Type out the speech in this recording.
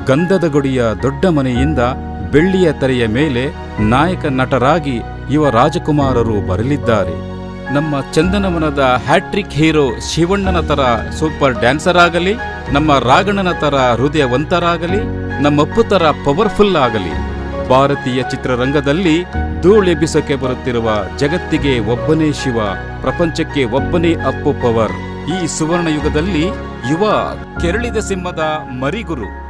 ಗಂಧದ ಗುಡಿಯ ದೊಡ್ಡ ಮನೆಯಿಂದ ಬೆಳ್ಳಿಯ ತೆರೆಯ ಮೇಲೆ ನಾಯಕ ನಟರಾಗಿ ಯುವ ರಾಜಕುಮಾರರು ಬರಲಿದ್ದಾರೆ. ನಮ್ಮ ಚಂದನವನದ ಹ್ಯಾಟ್ರಿಕ್ ಹೀರೋ ಶಿವಣ್ಣನ ತರ ಸೂಪರ್ ಡ್ಯಾನ್ಸರ್ ಆಗಲಿ, ನಮ್ಮ ರಾಘಣ್ಣನ ತರ ಹೃದಯವಂತರಾಗಲಿ, ನಮ್ಮಪ್ಪು ತರ ಪವರ್ಫುಲ್ ಆಗಲಿ. ಭಾರತೀಯ ಚಿತ್ರರಂಗದಲ್ಲಿ ಧೂಳೆಬ್ಬಿಸೋಕೆ ಬರುತ್ತಿರುವ ಜಗತ್ತಿಗೆ ಒಬ್ಬನೇ ಶಿವ, ಪ್ರಪಂಚಕ್ಕೆ ಒಬ್ಬನೇ ಅಪ್ಪು ಪವರ್. ಈ ಸುವರ್ಣ ಯುಗದಲ್ಲಿ ಯುವ ಕೆರಳಿದ ಸಿಂಹದ ಮರಿಗುರು.